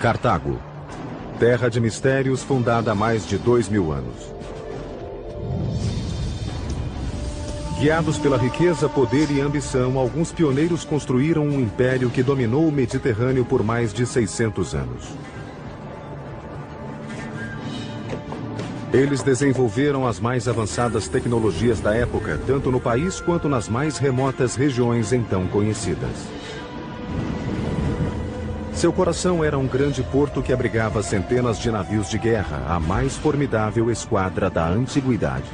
Cartago, terra de mistérios fundada há mais de 2000 anos. Guiados pela riqueza, poder e ambição, alguns pioneiros construíram um império que dominou o Mediterrâneo por mais de 600 anos. Eles desenvolveram as mais avançadas tecnologias da época, tanto no país quanto nas mais remotas regiões então conhecidas. Seu coração era um grande porto que abrigava centenas de navios de guerra, a mais formidável esquadra da antiguidade.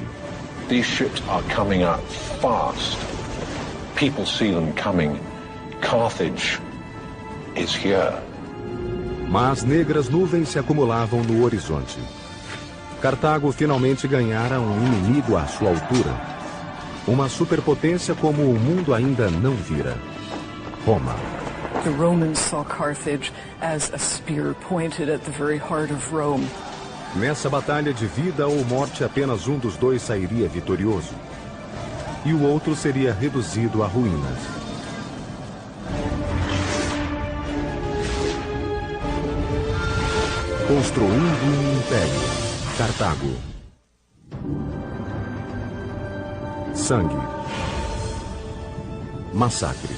These ships are coming up fast. People see them coming. Carthage is here. Mas negras nuvens se acumulavam no horizonte. Cartago finalmente ganhara um inimigo à sua altura. Uma superpotência como o mundo ainda não vira. Roma. The Romans saw Carthage as a spear pointed at the very heart of Rome. Nessa batalha de vida ou morte, apenas um dos dois sairia vitorioso. E o outro seria reduzido a ruínas. Construindo um império. Cartago. Sangue. Massacre.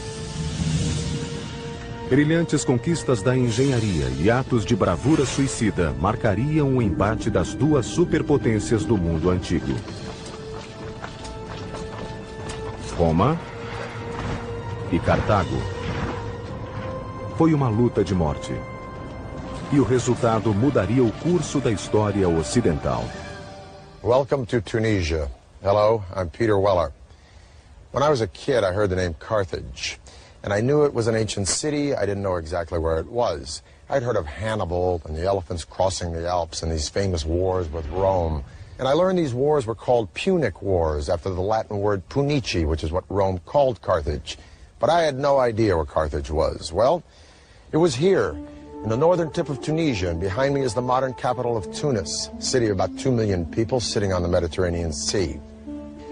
Brilhantes conquistas da engenharia e atos de bravura suicida marcariam o embate das duas superpotências do mundo antigo. Roma e Cartago. Foi uma luta de morte. E o resultado mudaria o curso da história ocidental. Welcome to Tunisia. Hello, I'm Peter Weller. When I was a kid, I heard the name Carthage. And I knew it was an ancient city. I didn't know exactly where it was. I'd heard of Hannibal and the elephants crossing the Alps and these famous wars with Rome. And I learned these wars were called Punic Wars after the Latin word punici, which is what Rome called Carthage. But I had no idea where Carthage was. Well, it was here, in the northern tip of Tunisia, and behind me is the modern capital of Tunis, a city of about 2 million people sitting on the Mediterranean Sea.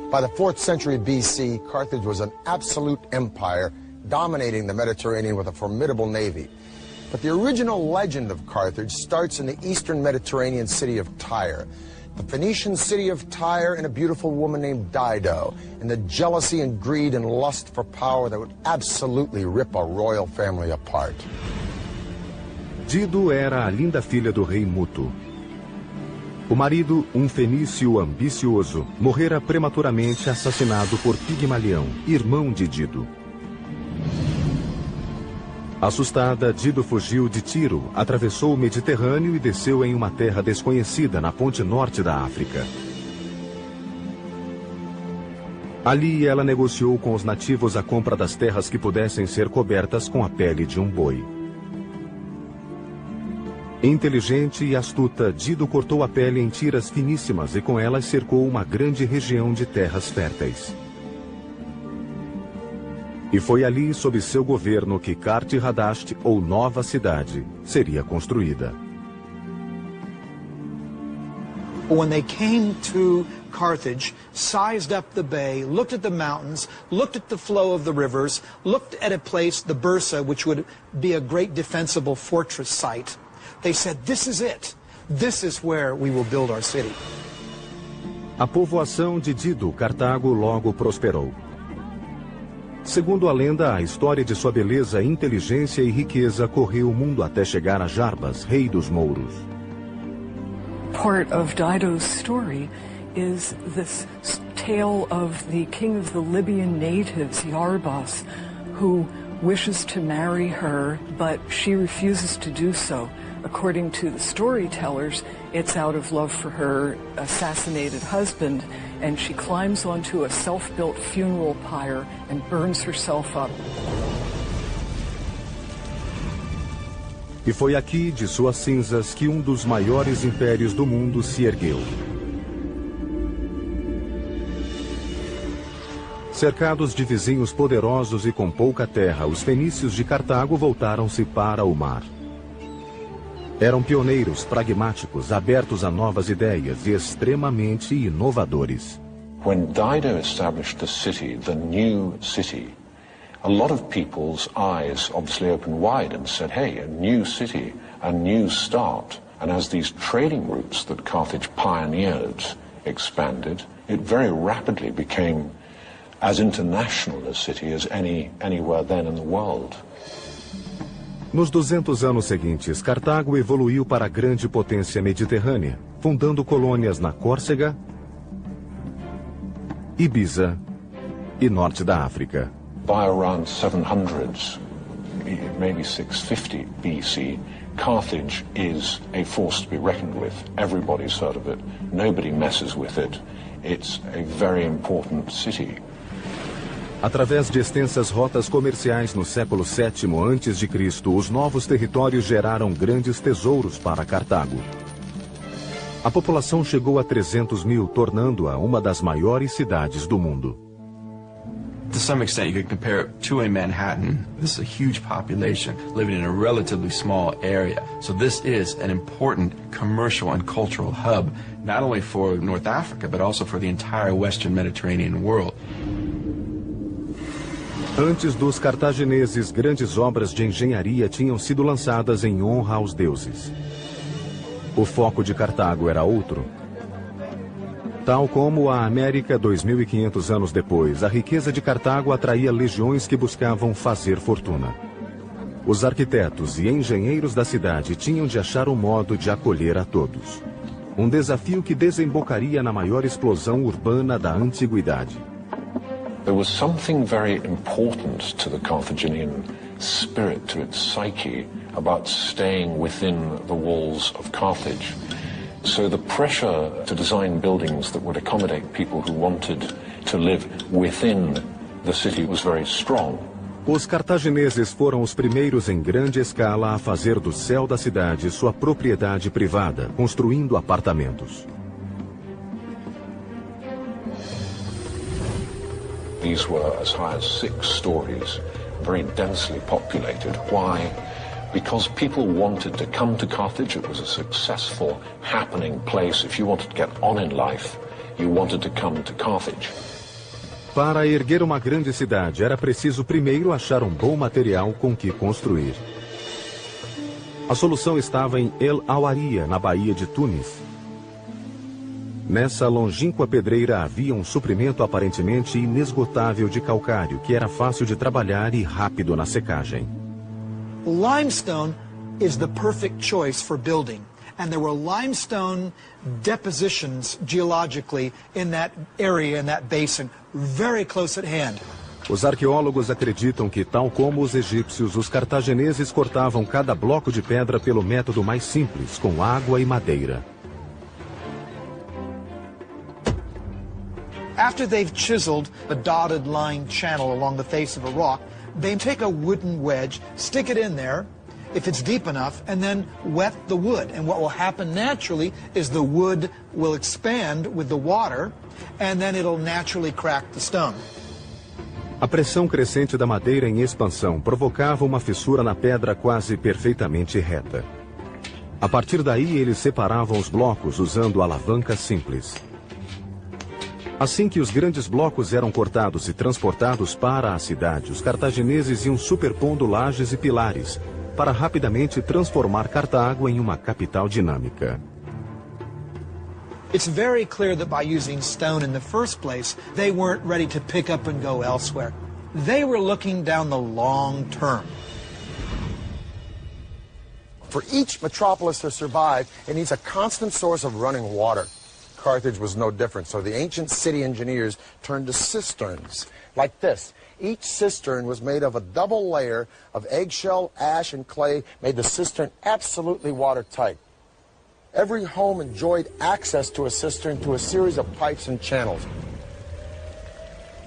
By the 4th century BC, Carthage was an absolute empire, dominating the Mediterranean with a formidable navy. But the original legend of Carthage starts in the eastern Mediterranean city of Tyre. The Phoenician city of Tyre and a beautiful woman named Dido, and the jealousy and greed and lust for power that would absolutely rip a royal family apart. Dido era a linda filha do rei Muto. O marido, um fenício ambicioso, morrera prematuramente assassinado por Pigmalião, irmão de Dido. Assustada, Dido fugiu de Tiro, atravessou o Mediterrâneo e desceu em uma terra desconhecida na ponte norte da África. Ali ela negociou com os nativos a compra das terras que pudessem ser cobertas com a pele de um boi. Inteligente e astuta, Dido cortou a pele em tiras finíssimas e com elas cercou uma grande região de terras férteis. E foi ali, sob seu governo, que Cart-Hadasht, ou Nova Cidade, seria construída. When they came to Carthage, sized up the bay, looked at the mountains, looked at the flow of the rivers, looked at a place, the Bursa, which would be a great defensible fortress site, they said, this is it. This is where we will build our city. A povoação de Dido, Cartago, logo prosperou. Segundo a lenda, a história de sua beleza, inteligência e riqueza correu o mundo até chegar a Jarbas, rei dos mouros. Part of Dido's story is this tale of the king of the Libyan natives, Jarbas, who wishes to marry her, but she refuses to do so. According to the storytellers, it's out of love for her assassinated husband, and she climbs onto a self-built funeral pyre and burns herself up. E foi aqui, de suas cinzas, que um dos maiores impérios do mundo se ergueu. Cercados de vizinhos poderosos e com pouca terra, os fenícios de Cartago voltaram-se para o mar. Eram pioneiros, pragmáticos, abertos a novas ideias e extremamente inovadores. When Dido established the city, the new city, a lot of people's eyes obviously opened wide and said, hey, a new city, a new start. And as these trading routes that Carthage pioneered expanded, it very rapidly became as international a city as anywhere then in the world. Nos 200 anos seguintes, Cartago evoluiu para a grande potência mediterrânea, fundando colônias na Córcega, Ibiza e norte da África. By around 700, maybe 650 BC, Carthage is a force to be reckoned with. Everybody's heard of it. Nobody messes with it. It's a very important city. Através de extensas rotas comerciais no século VII a.C., os novos territórios geraram grandes tesouros para Cartago. A população chegou a 300 mil, tornando-a uma das maiores cidades do mundo. To some extent, you could compare it to a Manhattan. This is a huge population living in a relatively small area. So this is an important commercial and cultural hub, not only for North Africa, but also for the entire Western Mediterranean world. Antes dos cartagineses, grandes obras de engenharia tinham sido lançadas em honra aos deuses. O foco de Cartago era outro. Tal como a América 2.500 anos depois, a riqueza de Cartago atraía legiões que buscavam fazer fortuna. Os arquitetos e engenheiros da cidade tinham de achar um modo de acolher a todos. Um desafio que desembocaria na maior explosão urbana da antiguidade. There was something very important to the Carthaginian spirit, to its psyche, about staying within the walls of Carthage. So the pressure to design buildings that would accommodate people who wanted to live within the city was very strong. Os cartagineses foram os primeiros em grande escala a fazer do céu da cidade sua propriedade privada, construindo apartamentos. These were as high as 6 stories, very densely populated. Why? Because people wanted to come to Carthage. It was a successful, happening place. If you wanted to get on in life, you wanted to come to Carthage. Para erguer uma grande cidade, era preciso primeiro achar um bom material com que construir. A solução estava em El Awaria, na Baía de Túnez. Nessa longínqua pedreira havia um suprimento aparentemente inesgotável de calcário, que era fácil de trabalhar e rápido na secagem. Limestone is the perfect choice for building. And there were limestone depositions geologically in that area, in that basin, very close at hand. Os arqueólogos acreditam que, tal como os egípcios, os cartagineses cortavam cada bloco de pedra pelo método mais simples, com água e madeira. After they've chiseled a dotted line channel along the face of a rock, they take a wooden wedge, stick it in there, if it's deep enough, and then wet the wood. And what will happen naturally is the wood will expand with the water, and then it'll naturally crack the stone. A pressão crescente da madeira em expansão provocava uma fissura na pedra quase perfeitamente reta. A partir daí, eles separavam os blocos usando alavancas simples. Assim que os grandes blocos eram cortados e transportados para a cidade, os cartagineses iam superpondo lajes e pilares, para rapidamente transformar Cartago em uma capital dinâmica. It's very clear that by using stone in the first place, they weren't ready to pick up and go elsewhere. They were looking down the long term. For each metropolis to survive, it needs a constant source of running water. Carthage was no different, so the ancient city engineers turned to cisterns, like this. Each cistern was made of a double layer of eggshell, ash, and clay, made the cistern absolutely watertight. Every home enjoyed access to a cistern through a series of pipes and channels.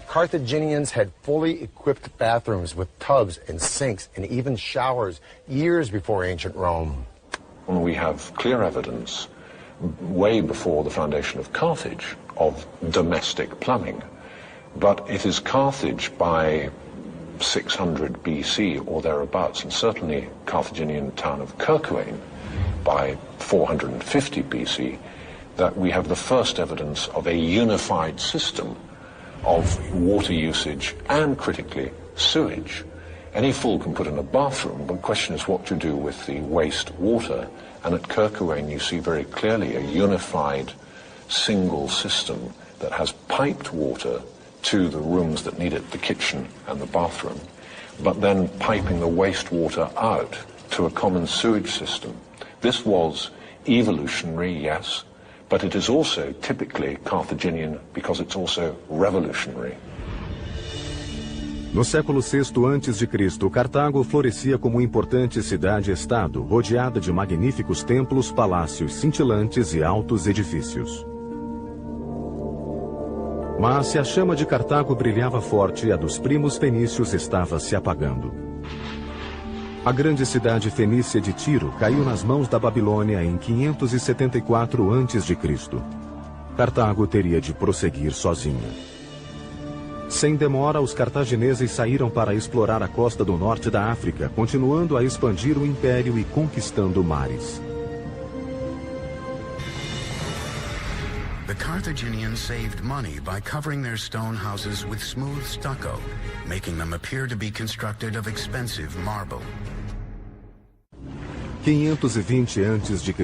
Carthaginians had fully equipped bathrooms with tubs and sinks and even showers years before ancient Rome. We have clear evidence, way before the foundation of Carthage, of domestic plumbing. But it is Carthage by 600 BC or thereabouts, and certainly Carthaginian town of Kirkuane by 450 BC, that we have the first evidence of a unified system of water usage and, critically, sewage. Any fool can put in a bathroom, but the question is what to do with the waste water. And at Kerguelen you see very clearly a unified single system that has piped water to the rooms that need it, the kitchen and the bathroom, but then piping the wastewater out to a common sewage system. This was evolutionary, yes, but it is also typically Carthaginian because it's also revolutionary. No século VI a.C., Cartago florescia como importante cidade-estado, rodeada de magníficos templos, palácios cintilantes e altos edifícios. Mas se a chama de Cartago brilhava forte, a dos primos fenícios estava se apagando. A grande cidade fenícia de Tiro caiu nas mãos da Babilônia em 574 a.C. Cartago teria de prosseguir sozinha. Sem demora, os cartagineses saíram para explorar a costa do norte da África, continuando a expandir o império e conquistando mares. The Carthaginians saved money by covering their stone houses with smooth stucco, making them appear to be constructed of expensive marble. 520 a.C.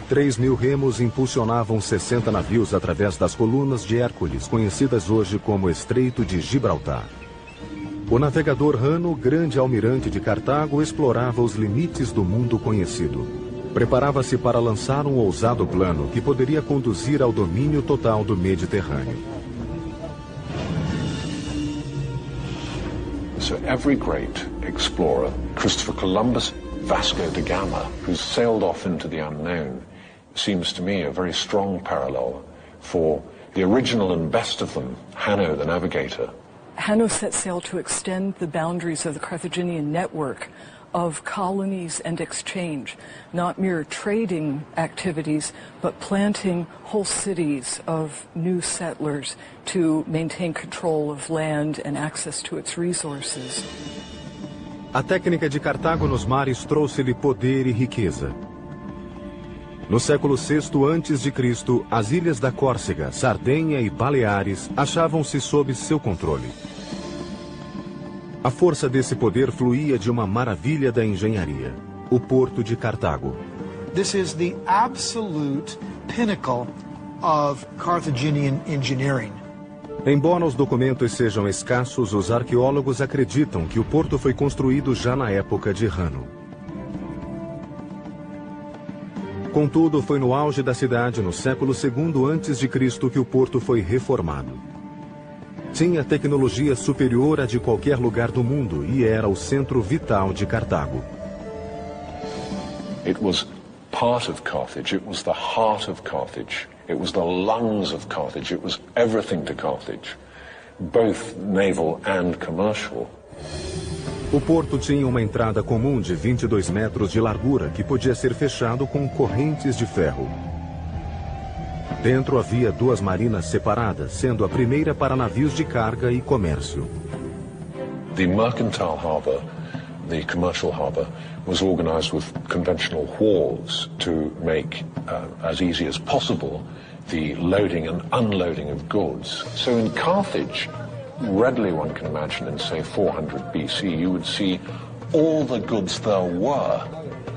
3.000 remos impulsionavam 60 navios através das colunas de Hércules, conhecidas hoje como Estreito de Gibraltar. O navegador Hanno, grande almirante de Cartago, explorava os limites do mundo conhecido. Preparava-se para lançar um ousado plano que poderia conduzir ao domínio total do Mediterrâneo. So every great explorer, Christopher Columbus, Vasco da Gama, who sailed off into the unknown, seems to me a very strong parallel for the original and best of them, Hanno the navigator. Hanno set sail to extend the boundaries of the Carthaginian network of colonies and exchange, not mere trading activities, but planting whole cities of new settlers to maintain control of land and access to its resources. A técnica de Cartago nos mares trouxe-lhe poder e riqueza. No século VI a.C., as ilhas da Córcega, Sardenha e Baleares achavam-se sob seu controle. A força desse poder fluía de uma maravilha da engenharia, o Porto de Cartago. This is the absolute pinnacle of Carthaginian engineering. Embora os documentos sejam escassos, os arqueólogos acreditam que o porto foi construído já na época de Hanno. Contudo, foi no auge da cidade, no século II a.C., que o porto foi reformado. Tinha tecnologia superior à de qualquer lugar do mundo e era o centro vital de Cartago. It was part of Carthage, it was the heart of Carthage, it was the lungs of Carthage, it was everything to Carthage, both naval and commercial. O porto tinha uma entrada comum de 22 metros de largura que podia ser fechado com correntes de ferro. Dentro havia duas marinas separadas, sendo a primeira para navios de carga e comércio. The mercantile harbour, the commercial harbour, was organized with conventional wharves to make as easy as possible the loading and unloading of goods. So in Carthage, readily one can imagine in, say, 400 BC, you would see all the goods there were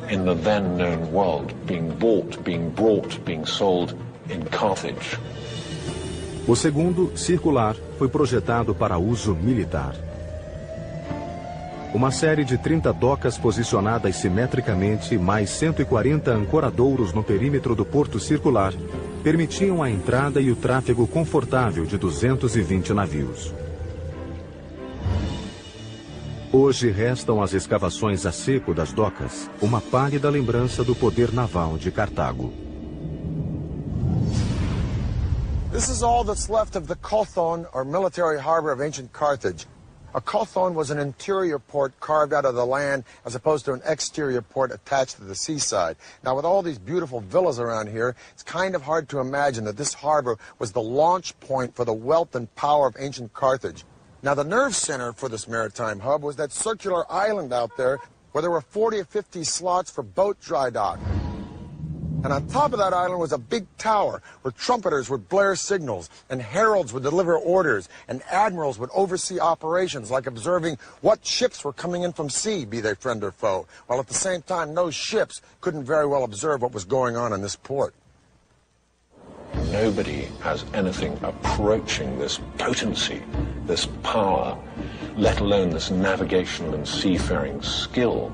in the then known world being bought, being brought, being sold in Carthage. O segundo, circular, foi projetado para uso militar. Uma série de 30 docas posicionadas simetricamente, mais 140 ancoradouros no perímetro do porto circular, permitiam a entrada e o tráfego confortável de 220 navios. Hoje restam as escavações a seco das docas, uma pálida lembrança do poder naval de Cartago. This is all that's left of the Kothon, or military harbor of ancient Carthage. A kothon was an interior port carved out of the land as opposed to an exterior port attached to the seaside. Now, with all these beautiful villas around here, it's kind of hard to imagine that this harbor was the launch point for the wealth and power of ancient Carthage. Now, the nerve center for this maritime hub was that circular island out there where there were 40 or 50 slots for boat dry dock. And on top of that island was a big tower where trumpeters would blare signals and heralds would deliver orders and admirals would oversee operations like observing what ships were coming in from sea, be they friend or foe, while at the same time those ships couldn't very well observe what was going on in this port. Nobody has anything approaching this potency, this power, let alone this navigational and seafaring skill.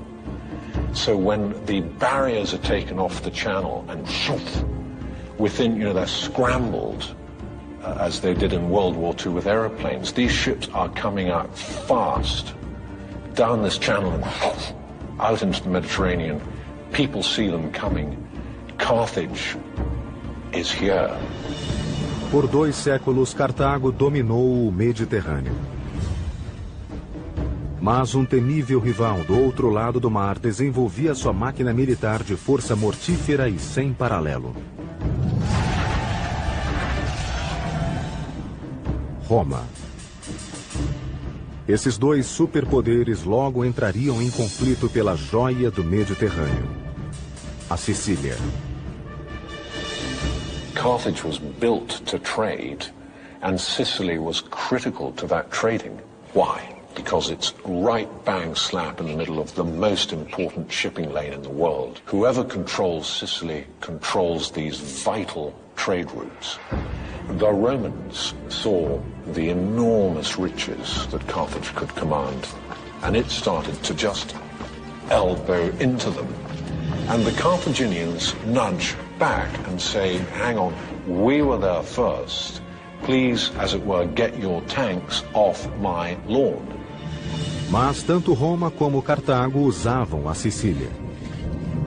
So when the barriers are taken off the channel and within, they're scrambled, as they did in World War II with aeroplanes, these ships are coming out fast down this channel and out into the Mediterranean. People see them coming. Carthage is here. Por 2 séculos, Cartago dominou o Mediterrâneo. Mas um temível rival do outro lado do mar desenvolvia sua máquina militar de força mortífera e sem paralelo. Roma. Esses 2 superpoderes logo entrariam em conflito pela joia do Mediterrâneo, a Sicília. Carthage was built to trade, and Sicily was critical to that trading. Why? Because it's right bang slap in the middle of the most important shipping lane in the world. Whoever controls Sicily controls these vital trade routes. The Romans saw the enormous riches that Carthage could command, and it started to just elbow into them. And the Carthaginians nudge back and say, hang on, we were there first. Please, as it were, get your tanks off my lawn. Mas tanto Roma como Cartago usavam a Sicília.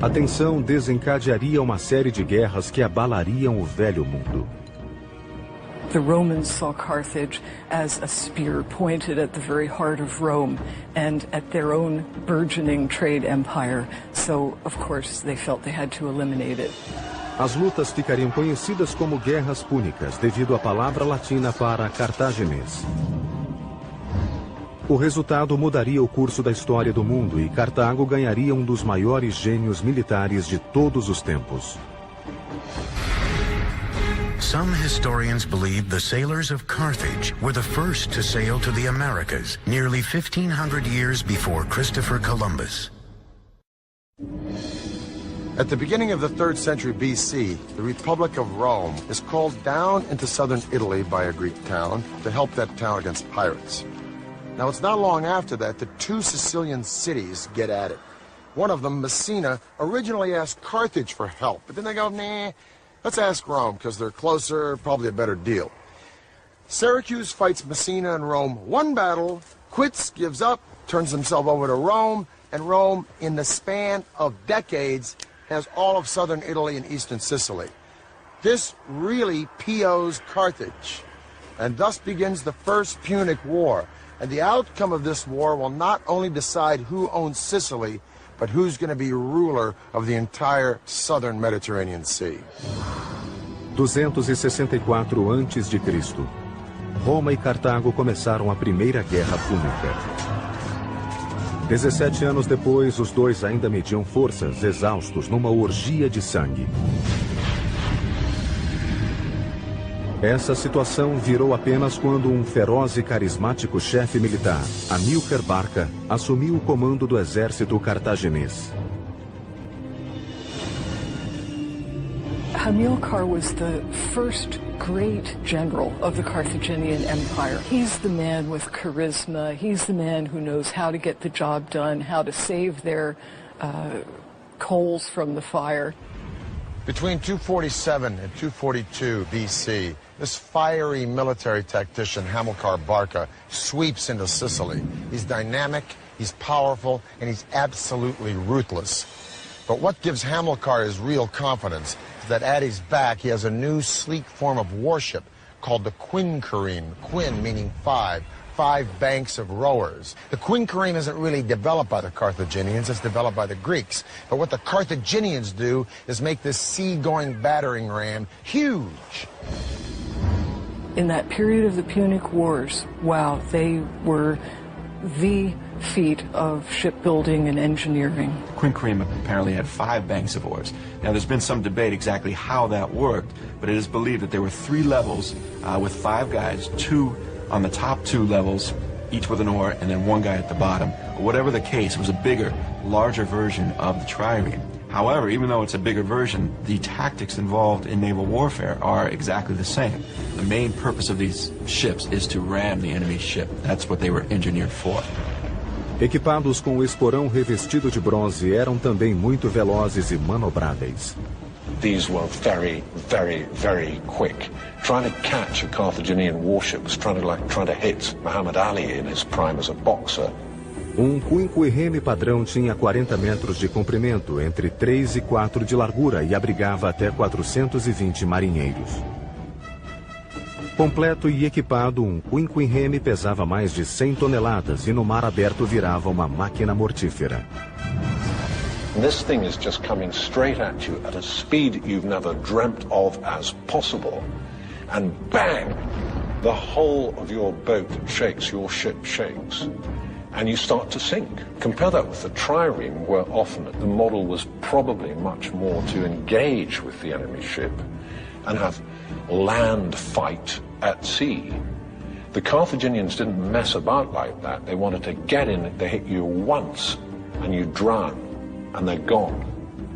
A tensão desencadearia uma série de guerras que abalariam o velho mundo. The Romans saw Carthage as a spear pointed at the very heart of Rome and at their own burgeoning trade empire. So, of course, they felt they had to eliminate it. As lutas ficariam conhecidas como guerras púnicas devido à palavra latina para cartaginês. O resultado mudaria o curso da história do mundo e Cartago ganharia um dos maiores gênios militares de todos os tempos. Some historians believe the sailors of Carthage were the first to sail to the Americas, nearly 1,500 years before Christopher Columbus. At the beginning of the 3rd century BC, the Republic of Rome is called down into southern Italy by a Greek town to help that town against pirates. Now, it's not long after that 2 Sicilian cities get at it. One of them, Messina, originally asked Carthage for help, but then they go, nah, let's ask Rome, because they're closer, probably a better deal. Syracuse fights Messina and Rome 1 battle, quits, gives up, turns himself over to Rome, and Rome, in the span of decades, has all of southern Italy and eastern Sicily. This really POs Carthage, and thus begins the First Punic War. And the outcome of this war will not only decide who owns Sicily, but who's going to be ruler of the entire southern Mediterranean Sea. 264 a.C. Roma e Cartago começaram a Primeira Guerra Púnica. 17 anos depois, os dois ainda mediam forças, exaustos numa orgia de sangue. Essa situação virou apenas quando um feroz e carismático chefe militar, Amílcar Barca, assumiu o comando do exército cartaginês. Hamilcar was the first great general of the Carthaginian Empire. He's the man with charisma. He's the man who knows how to get the job done, how to save their coals from the fire. Between 247 and 242 BC, this fiery military tactician, Hamilcar Barca, sweeps into Sicily. He's dynamic, he's powerful, and he's absolutely ruthless. But what gives Hamilcar his real confidence is that at his back he has a new sleek form of warship called the Quinquereme, quin meaning 5 banks of rowers. The Quinquereme isn't really developed by the Carthaginians, it's developed by the Greeks. But what the Carthaginians do is make this sea-going battering ram huge. In that period of the Punic Wars, wow, they were the feat of shipbuilding and engineering. Quincunene apparently had 5 banks of oars. Now there's been some debate exactly how that worked, but it is believed that there were 3 levels with 5 guys, 2 on the top 2 levels, each with an oar, and then 1 guy at the bottom. Whatever the case, it was a bigger, larger version of the trireme. However, even though it's a bigger version, the tactics involved in naval warfare are exactly the same. The main purpose of these ships is to ram the enemy's ship. That's what they were engineered for. Equipados com o esporão revestido de bronze, eram também muito velozes e manobráveis. These were very, very, very quick. Trying to catch a Carthaginian warship was trying to hit Muhammad Ali in his prime as a boxer. Quincunene padrão tinha 40 metros de comprimento, entre 3 e 4 de largura e abrigava até 420 marinheiros. Completo e equipado, Quincunene pesava mais de 100 toneladas e no mar aberto virava uma máquina mortífera. This thing is just coming straight at you at a speed you've never dreamt of as possible. And bang! The whole of your boat shakes, your ship shakes. And you start to sink. Compare that with the trireme, where often the model was probably much more to engage with the enemy ship and have land fight at sea. The Carthaginians didn't mess about like that. They wanted to get in, they hit you once and you drown and they're gone.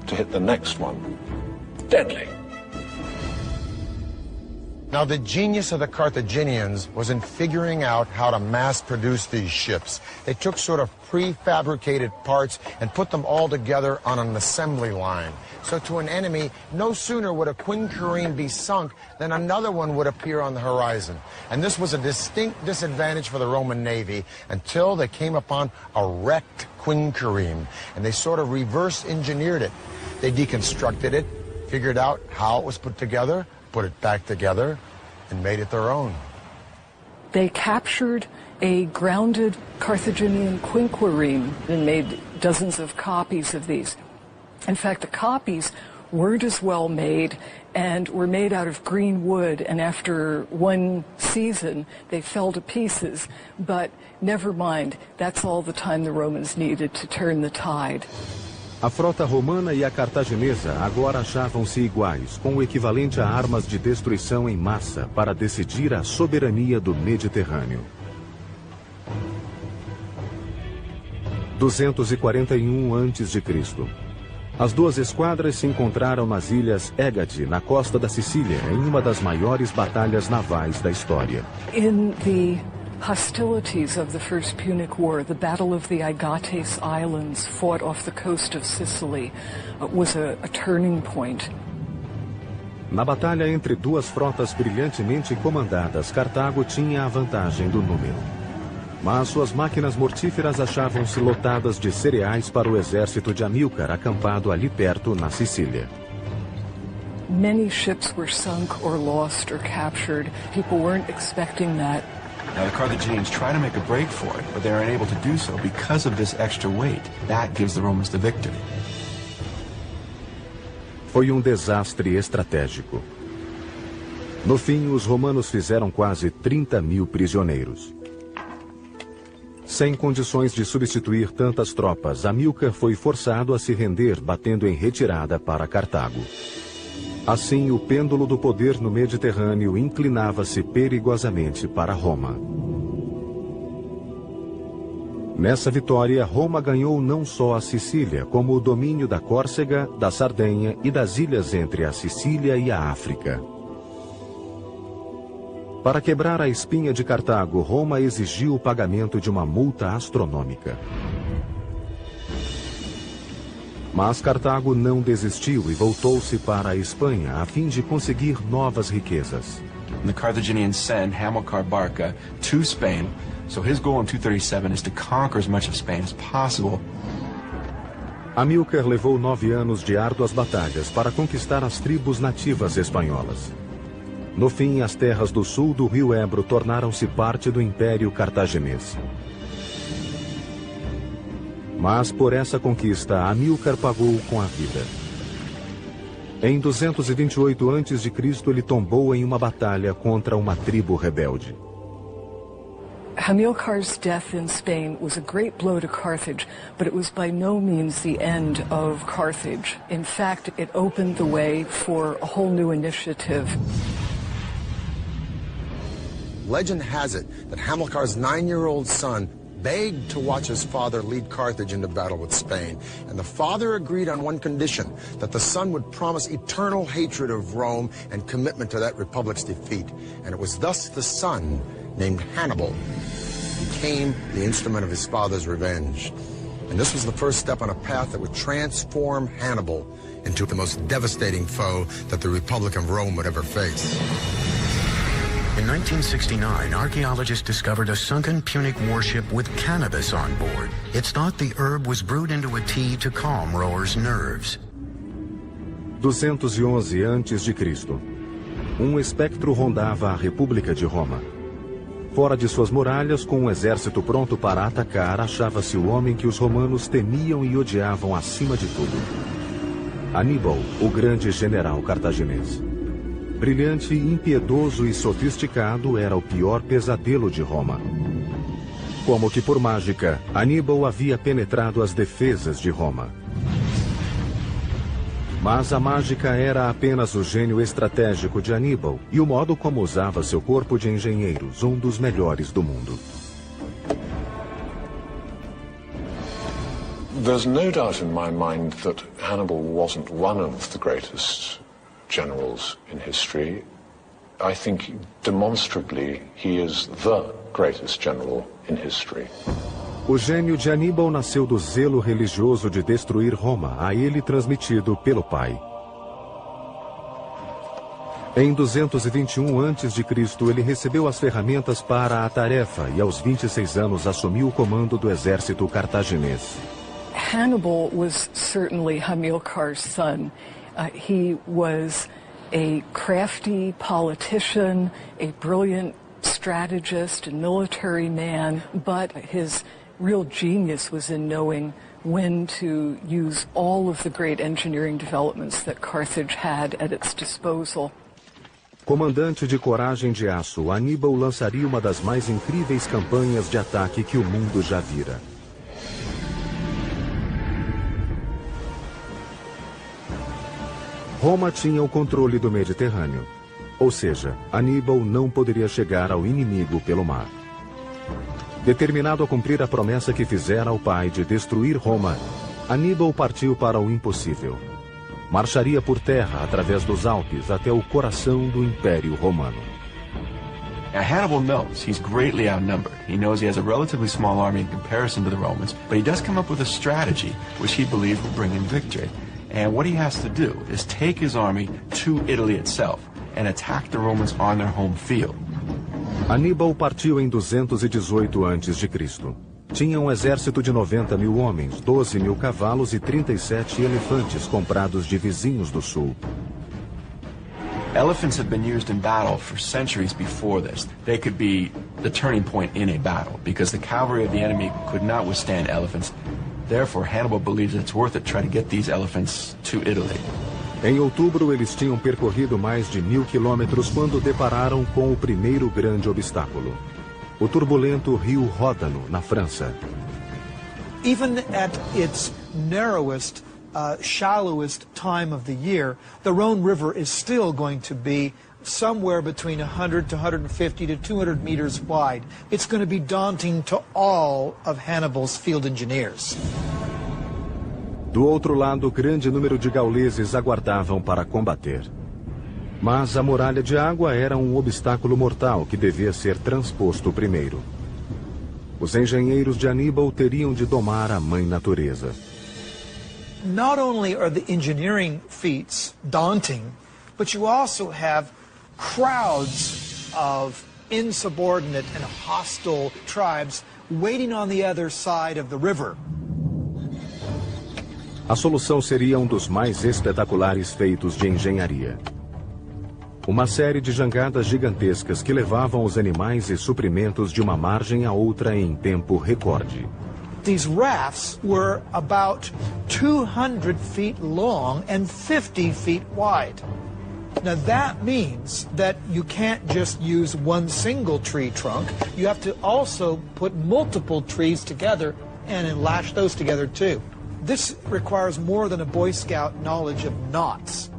To hit the next one, deadly. Now, the genius of the Carthaginians was in figuring out how to mass-produce these ships. They took sort of prefabricated parts and put them all together on an assembly line. So to an enemy, no sooner would a Quincunene be sunk than another one would appear on the horizon. And this was a distinct disadvantage for the Roman Navy until they came upon a wrecked Quincunene, and they sort of reverse-engineered it. They deconstructed it, figured out how it was put together, put it back together, and made it their own. They captured a grounded Carthaginian Quincunene and made dozens of copies of these. In fact, the copies weren't as well made and were made out of green wood, and after one season they fell to pieces. But never mind, that's all the time the Romans needed to turn the tide. A frota romana e a cartaginesa agora achavam-se iguais, com o equivalente a armas de destruição em massa para decidir a soberania do Mediterrâneo. 241 a.C. As duas esquadras se encontraram nas ilhas Egade, na costa da Sicília, em uma das maiores batalhas navais da história. In the hostilities of the First Punic War, the Battle of the Agates Islands, fought off the coast of Sicily, was a turning point. Na batalha entre duas frotas brilhantemente comandadas, Cartago tinha a vantagem do número. Mas suas máquinas mortíferas achavam-se lotadas de cereais para o exército de Amílcar, acampado ali perto, na Sicília. Many ships were sunk or lost or captured. People weren't expecting that. Now, the Carthaginians try to make a break for it, but they are unable to do so because of this extra weight. That gives the Romans the victory. Foi desastre estratégico. No fim, os romanos fizeram quase 30.000 prisioneiros. Sem condições de substituir tantas tropas, Amílcar foi forçado a se render, batendo em retirada para Cartago. Assim, o pêndulo do poder no Mediterrâneo inclinava-se perigosamente para Roma. Nessa vitória, Roma ganhou não só a Sicília, como o domínio da Córcega, da Sardenha e das ilhas entre a Sicília e a África. Para quebrar a espinha de Cartago, Roma exigiu o pagamento de uma multa astronômica. Mas Cartago não desistiu e voltou-se para a Espanha a fim de conseguir novas riquezas. The Carthaginians send Hamilcar Barca to Spain, so his goal in 237 is to conquer as much of Spain as possible. Amílcar levou 9 anos de árduas batalhas para conquistar as tribos nativas espanholas. No fim, as terras do sul do rio Ebro tornaram-se parte do Império Cartaginês. Mas por essa conquista, Amílcar pagou com a vida. Em 228 a.C., ele tombou em uma batalha contra uma tribo rebelde. Hamilcar's death in Spain was a great blow to Carthage, but it was by no means the end of Carthage. In fact, it opened the way for a whole new initiative. Legend has it that Hamilcar's 9-year-old son begged to watch his father lead Carthage into battle with Spain, and the father agreed on one condition, that the son would promise eternal hatred of Rome and commitment to that republic's defeat. And it was thus the son, named Hannibal, became the instrument of his father's revenge. And this was the first step on a path that would transform Hannibal into the most devastating foe that the Republic of Rome would ever face. In 1969, archaeologists discovered a sunken Punic warship with cannabis on board. It's thought the herb was brewed into a tea to calm rowers' nerves. 211 a.C. Espectro rondava a República de Roma. Fora de suas muralhas, com um exército pronto para atacar, achava-se o homem que os romanos temiam e odiavam acima de tudo. Aníbal, o grande general cartaginês. Brilhante, impiedoso e sofisticado, era o pior pesadelo de Roma. Como que por mágica, Aníbal havia penetrado as defesas de Roma. Mas a mágica era apenas o gênio estratégico de Aníbal e o modo como usava seu corpo de engenheiros, um dos melhores do mundo. There's no doubt in my mind that Hannibal wasn't one of the greatest generals in history. I think demonstrably he is the greatest general in history. O gênio de Aníbal nasceu do zelo religioso de destruir Roma, a ele transmitido pelo pai. Em 221 a.C., ele recebeu as ferramentas para a tarefa e aos 26 anos assumiu o comando do exército cartaginês. Hannibal was certainly Hamilcar's son. He was a crafty politician, a brilliant strategist and military man, but his real genius was in knowing when to use all of the great engineering developments that Carthage had at its disposal. Comandante de coragem de aço, Aníbal lançaria uma das mais incríveis campanhas de ataque que o mundo já vira. Roma tinha o controle do Mediterrâneo, ou seja, Aníbal não poderia chegar ao inimigo pelo mar. Determinado a cumprir a promessa que fizera ao pai de destruir Roma, Aníbal partiu para o impossível. Marcharia por terra através dos Alpes até o coração do Império Romano. Now, Hannibal knows he's greatly outnumbered. He knows he has a relatively small army in comparison to the Romans, but he does come up with a strategy which he believes will bring him victory. And what he has to do is take his army to Italy itself and attack the Romans on their home field. Aníbal partiu em 218 a.C. Tinha um exército de 90 mil homens, 12 mil cavalos e 37 elefantes comprados de vizinhos do sul. Elephants had been used in battle for centuries before this. They could be the turning point in a battle because the cavalry of the enemy could not withstand elephants. Therefore, Hannibal believes it's worth it to try to get these elephants to Italy. Em outubro, eles tinham percorrido mais de 1000 quilômetros quando depararam com o primeiro grande obstáculo: o turbulento rio Ródano, na França. Even at its narrowest, shallowest time of the year, the Rhone River is still going to be somewhere between 100 to 150 to 200 meters wide. It's going to be daunting to all of Hannibal's field engineers. Do outro lado, grande número de gauleses aguardavam para combater. Mas a muralha de água era um obstáculo mortal que devia ser transposto primeiro. Os engenheiros de Aníbal teriam de domar a mãe natureza. Not only are the engineering feats daunting, but you also have crowds of insubordinate and hostile tribes waiting on the other side of the river. A solução seria um dos mais espetaculares feitos de engenharia. Uma série de jangadas gigantescas que levavam os animais e suprimentos de uma margem a outra em tempo recorde. These rafts were about 200 feet long and 50 feet wide. Now that means that you can't just use one single tree trunk. You have to also put multiple trees together and then lash those together too. This requires more than a Boy Scout knowledge of knots.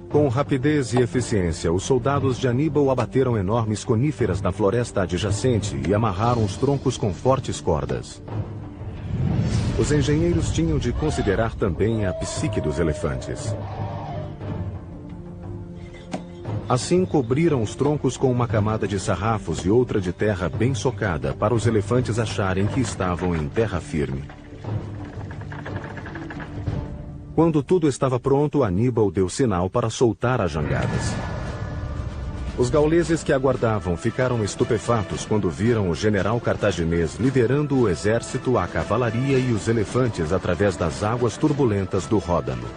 Com rapidez e eficiência, os soldados de Aníbal abateram enormes coníferas na floresta adjacente e amarraram os troncos com fortes cordas. Os engenheiros tinham de considerar também a psique dos elefantes. Assim, cobriram os troncos com uma camada de sarrafos e outra de terra bem socada para os elefantes acharem que estavam em terra firme. Quando tudo estava pronto, Aníbal deu sinal para soltar as jangadas. Os gauleses que aguardavam ficaram estupefatos quando viram o general cartaginês liderando o exército, a cavalaria e os elefantes através das águas turbulentas do Ródano.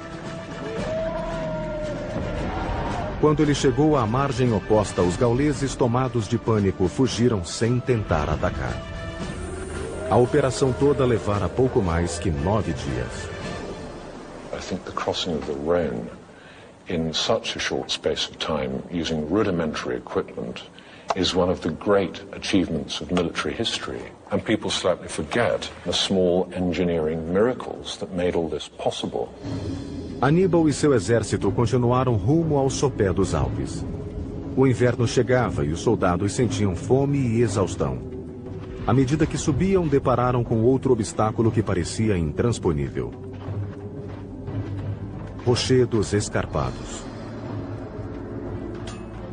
Quando ele chegou à margem oposta, os gauleses, tomados de pânico, fugiram sem tentar atacar. A operação toda levara pouco mais que 9 dias. I think the crossing of the Rhone in such a short space of time using rudimentary equipment is one of the great achievements of military history. And people slightly forget the small engineering miracles that made all this possible. Aníbal e seu exército continuaram rumo ao sopé dos Alpes. O inverno chegava e os soldados sentiam fome e exaustão. À medida que subiam, depararam com outro obstáculo que parecia intransponível. Rochedos escarpados.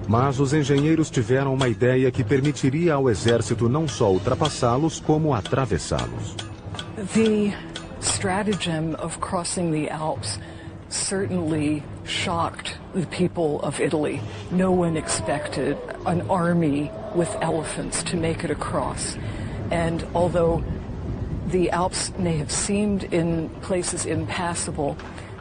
Mas os engenheiros tiveram uma ideia que permitiria ao exército não só ultrapassá-los, como atravessá-los. The stratagem of crossing the Alps certainly shocked the people of Italy. No one expected an army with elephants to make it across. And although the Alps may have seemed in places impassable,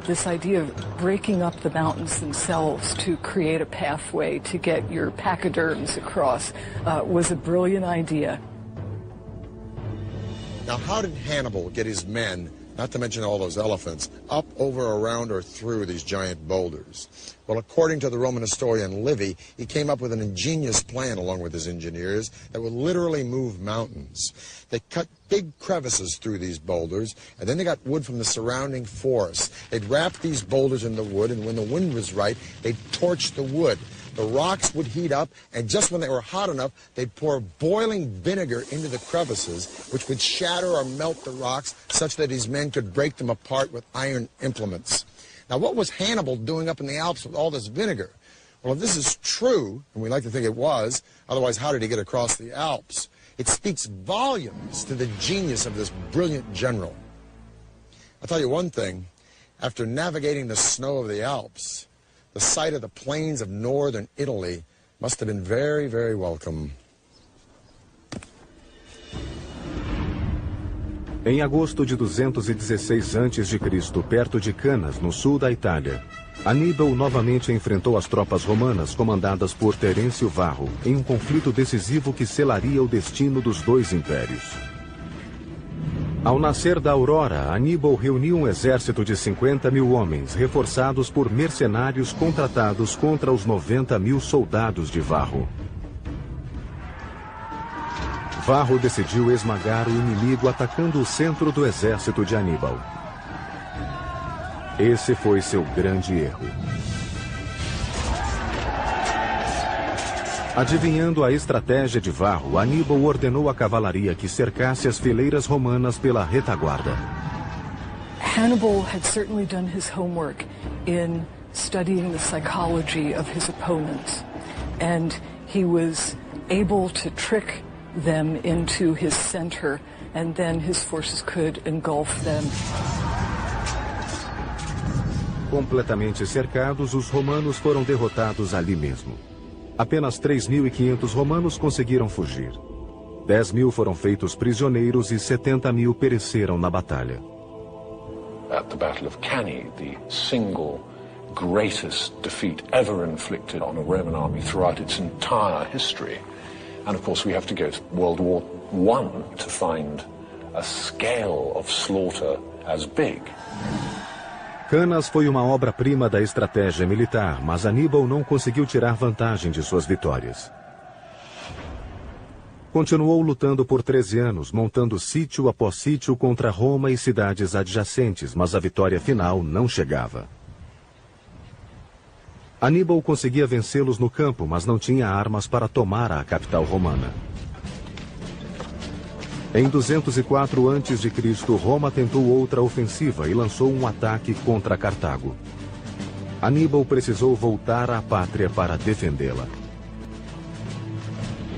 this idea of breaking up the mountains themselves to create a pathway to get your pachyderms across was a brilliant idea. Now, how did Hannibal get his men, not to mention all those elephants, up, over, around, or through these giant boulders? Well, according to the Roman historian Livy, he came up with an ingenious plan along with his engineers that would literally move mountains. They cut big crevices through these boulders, and then they got wood from the surrounding forest. They'd wrap these boulders in the wood, and when the wind was right, they'd torch the wood. The rocks would heat up, and just when they were hot enough, they'd pour boiling vinegar into the crevices, which would shatter or melt the rocks such that his men could break them apart with iron implements. Now, what was Hannibal doing up in the Alps with all this vinegar? Well, if this is true, and we like to think it was, otherwise how did he get across the Alps? It speaks volumes to the genius of this brilliant general. I'll tell you one thing, after navigating the snow of the Alps, the sight of the plains of northern Italy must have been very, very welcome. Em agosto de 216 a.C., perto de Canas, no sul da Itália, Aníbal novamente enfrentou as tropas romanas comandadas por Terêncio Varro em um conflito decisivo que selaria o destino dos dois impérios. Ao nascer da aurora, Aníbal reuniu um exército de 50.000 homens, reforçados por mercenários contratados contra os 90.000 soldados de Varro. Varro decidiu esmagar o inimigo atacando o centro do exército de Aníbal. Esse foi seu grande erro. Adivinhando a estratégia de Varro, Aníbal ordenou à cavalaria que cercasse as fileiras romanas pela retaguarda. Hannibal had certainly done his homework in studying the psychology of his opponents, and he was able to trick them into his center, and then his forces could engulf them. Completamente cercados, os romanos foram derrotados ali mesmo. Apenas 3.500 romanos conseguiram fugir. 10.000 foram feitos prisioneiros e 70.000 pereceram na batalha. At the Battle of Cannae, the single greatest defeat ever inflicted on a Roman army throughout its entire history. And of course we have to go to World War I to find a scale of slaughter as big. Canas foi uma obra-prima da estratégia militar, mas Aníbal não conseguiu tirar vantagem de suas vitórias. Continuou lutando por 13 anos, montando sítio após sítio contra Roma e cidades adjacentes, mas a vitória final não chegava. Aníbal conseguia vencê-los no campo, mas não tinha armas para tomar a capital romana. Em 204 a.C., Roma tentou outra ofensiva e lançou um ataque contra Cartago. Aníbal precisou voltar à pátria para defendê-la.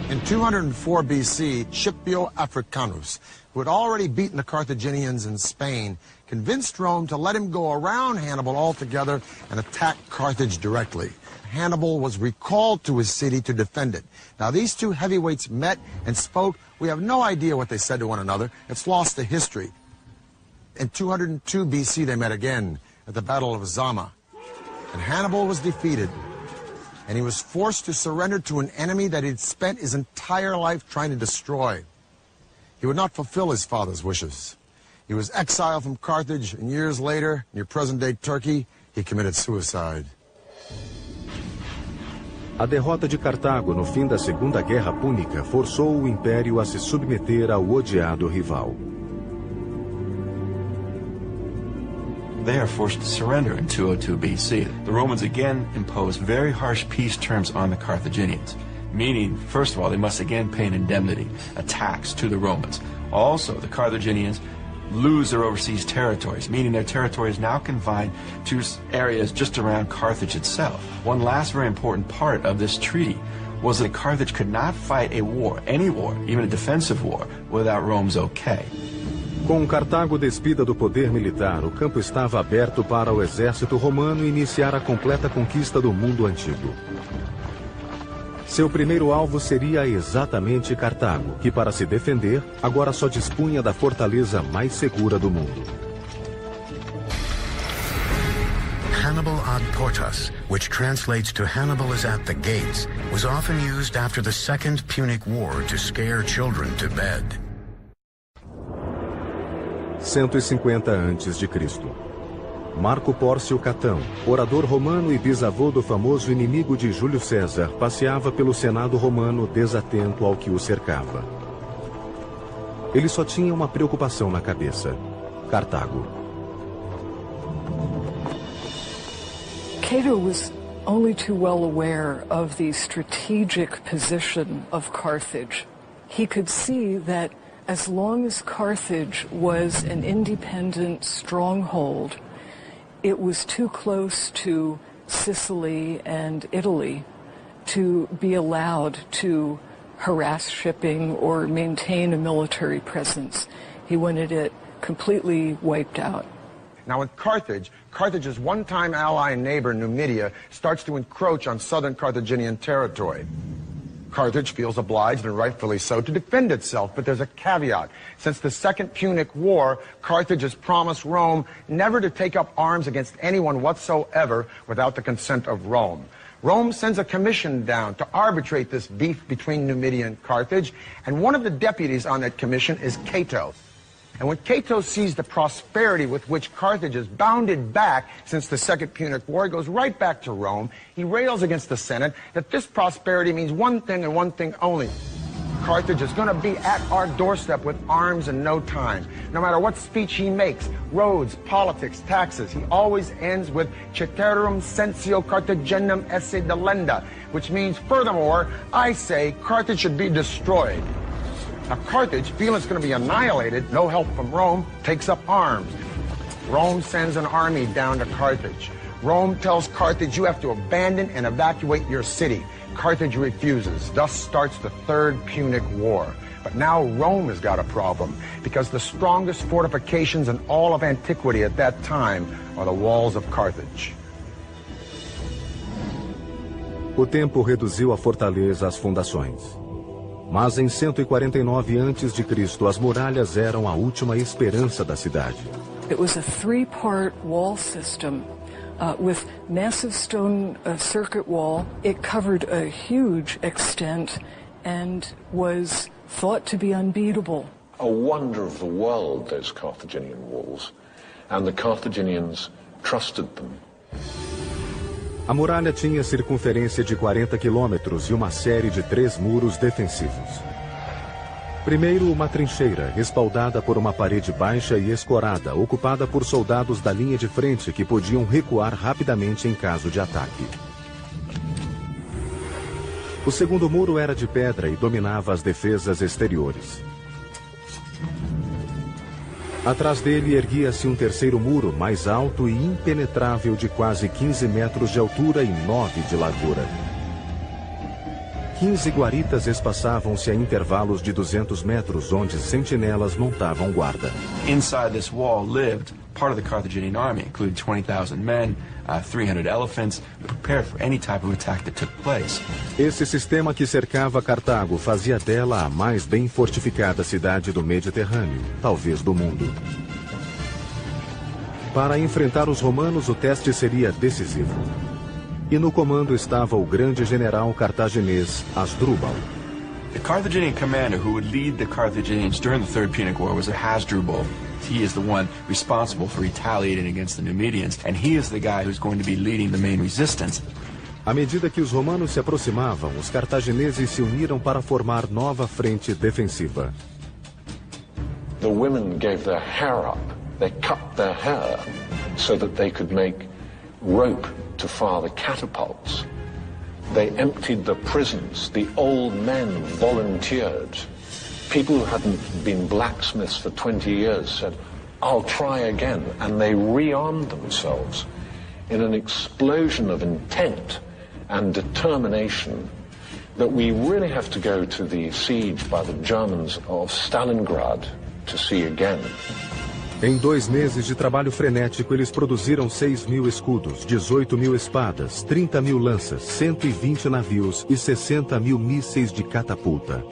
In 204 BC, Scipio Africanus, who had already beaten the Carthaginians in Spain, convinced Rome to let him go around Hannibal altogether and attack Carthage directly. Hannibal was recalled to his city to defend it. Now, these two heavyweights met and spoke. We have no idea what they said to one another. It's lost to history. In 202 BC, they met again at the Battle of Zama. And Hannibal was defeated. And he was forced to surrender to an enemy that he'd spent his entire life trying to destroy. He would not fulfill his father's wishes. He was exiled from Carthage, and years later, near present-day Turkey, he committed suicide. A derrota de Cartago no fim da Segunda Guerra Púnica forçou o Império a se submeter ao odiado rival. They are forced to surrender in 202 BC. The Romans again impose very harsh peace terms on the Carthaginians, meaning, first of all, they must again pay an indemnity, a tax to the Romans. Also, the Carthaginians lose their overseas territories, meaning their territory is now confined to areas just around Carthage itself. One last very important part of this treaty was that Carthage could not fight a war, any war, even a defensive war, without Rome's okay. Com Cartago despida do poder militar, o campo estava aberto para o exército romano iniciar a completa conquista do mundo antigo. Seu primeiro alvo seria exatamente Cartago, que para se defender, agora só dispunha da fortaleza mais segura do mundo. Hannibal ad portas, which translates to Hannibal is at the gates, was often used after the Second Punic War to scare children to bed. 150 a.C. Marco Pórcio Catão, orador romano e bisavô do famoso inimigo de Júlio César, passeava pelo Senado romano desatento ao que o cercava. Ele só tinha uma preocupação na cabeça: Cartago. Cato was only too well aware of the strategic position of Carthage. He could see that as long as Carthage was an independent stronghold, it was too close to Sicily and Italy to be allowed to harass shipping or maintain a military presence. He wanted it completely wiped out. Now in Carthage's one-time ally and neighbor, Numidia, starts to encroach on southern Carthaginian territory. Carthage feels obliged, and rightfully so, to defend itself, but there's a caveat. Since the Second Punic War, Carthage has promised Rome never to take up arms against anyone whatsoever without the consent of Rome. Rome sends a commission down to arbitrate this beef between Numidia and Carthage, and one of the deputies on that commission is Cato. And when Cato sees the prosperity with which Carthage has bounded back since the Second Punic War, he goes right back to Rome. He rails against the Senate that this prosperity means one thing and one thing only: Carthage is going to be at our doorstep with arms in no time. No matter what speech he makes, roads, politics, taxes, he always ends with Ceterum censeo Carthaginem esse delenda, which means, furthermore, I say Carthage should be destroyed. Now, Carthage, feeling it's going to be annihilated, no help from Rome, takes up arms. Rome sends an army down to Carthage. Rome tells Carthage, you have to abandon and evacuate your city. Carthage refuses. Thus starts the Third Punic War. But now Rome has got a problem, because the strongest fortifications in all of antiquity at that time are the walls of Carthage. O tempo reduziu a fortaleza às fundações. Mas em 149 a.C., as muralhas eram a última esperança da cidade. It was a three-part wall system with massive stone circuit wall. It covered a huge extent and was thought to be unbeatable. A wonder of the world, those Carthaginian walls. And the Carthaginians trusted them. A muralha tinha circunferência de 40 quilômetros e uma série de 3 muros defensivos. Primeiro, uma trincheira, respaldada por uma parede baixa e escorada, ocupada por soldados da linha de frente que podiam recuar rapidamente em caso de ataque. O segundo muro era de pedra e dominava as defesas exteriores. Atrás dele erguia-se um terceiro muro mais alto e impenetrável de quase 15 metros de altura e 9 de largura. 15 guaritas espaçavam-se a intervalos de 200 metros, onde sentinelas montavam guarda. Inside this wall lived part of the Carthaginian army, including 20,000 men, 300 elephants, prepared for any type of attack that took place. Esse sistema que cercava Cartago fazia dela a mais bem fortificada cidade do Mediterrâneo, talvez do mundo. Para enfrentar os romanos, o teste seria decisivo. E no comando estava o grande general cartaginês Hasdrubal. The Carthaginian commander who would lead the Carthaginians during the Third Punic War was Hasdrubal. He is the one responsible for retaliating against the Numidians, and he is the guy who's going to be leading the main resistance. À medida que os romanos se aproximavam, os cartagineses se uniram para formar nova frente defensiva. The women gave their hair up. They cut their hair so that they could make rope to fire the catapults. They emptied the prisons. The old men volunteered. People who hadn't been blacksmiths for 20 years said, I'll try again. And they rearmed themselves in an explosion of intent and determination that we really have to go to the siege by the Germans of Stalingrad to see again. Em 2 meses de trabalho frenético, eles produziram 6.000 escudos, 18.000 espadas, 30.000 lanças, 120 navios e 60.000 mísseis de catapulta.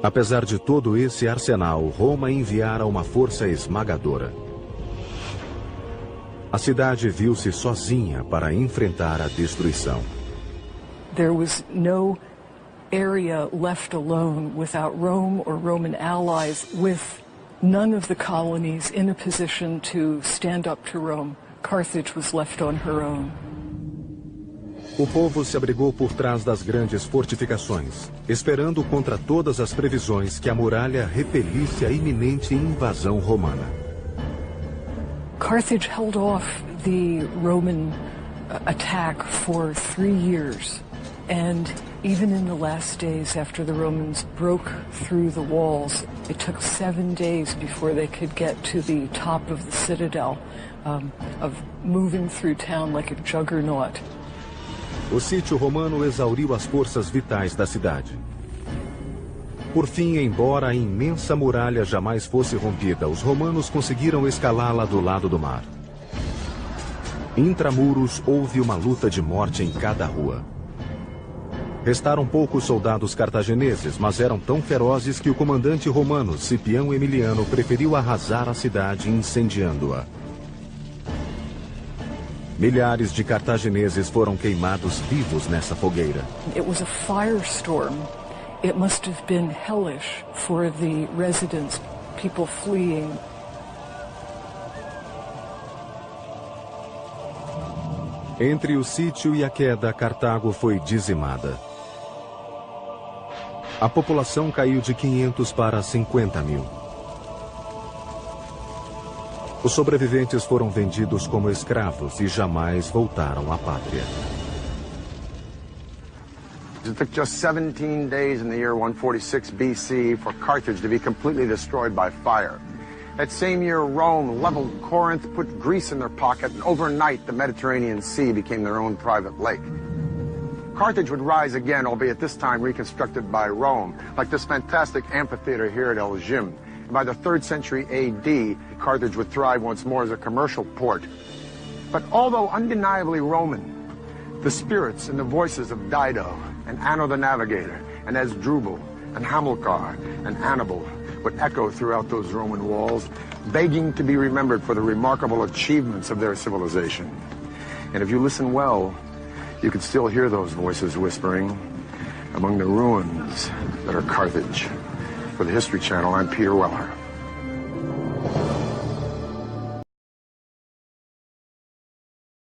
Apesar de todo esse arsenal, Roma enviara uma força esmagadora. A cidade viu-se sozinha para enfrentar a destruição. There was no area left alone without Rome or Roman allies, with none of the colonies in a position to stand up to Rome. Carthage was left on her own. O povo se abrigou por trás das grandes fortificações, esperando contra todas as previsões que a muralha repelisse a iminente invasão romana. Carthage held off the Roman attack for 3 years, and even in the last days after the Romans broke through the walls, it took 7 days before they could get to the top of the citadel, of moving through town like a juggernaut. O sítio romano exauriu as forças vitais da cidade. Por fim, embora a imensa muralha jamais fosse rompida, os romanos conseguiram escalá-la do lado do mar. Intramuros, houve uma luta de morte em cada rua. Restaram poucos soldados cartagineses, mas eram tão ferozes que o comandante romano, Cipião Emiliano, preferiu arrasar a cidade incendiando-a. Milhares de cartagineses foram queimados vivos nessa fogueira. It was a firestorm. It must have been hellish for the residents, people fleeing. Entre o sítio e a queda, Cartago foi dizimada. A população caiu de 500 para 50.000. Os sobreviventes foram vendidos como escravos e jamais voltaram à pátria. It took just 17 days in the year 146 BC for Carthage to be completely destroyed by fire. That same year, Rome leveled Corinth, put Greece in their pocket, and overnight the Mediterranean Sea became their own private lake. Carthage would rise again, albeit this time reconstructed by Rome, like this fantastic amphitheater here at El Jim. And by the 3rd century AD, Carthage would thrive once more as a commercial port. But although undeniably Roman, the spirits and the voices of Dido and Anno the Navigator and Hasdrubal and Hamilcar and Hannibal would echo throughout those Roman walls, begging to be remembered for the remarkable achievements of their civilization. And if you listen well, you can still hear those voices whispering among the ruins that are Carthage. For the History Channel, I'm Peter Weller.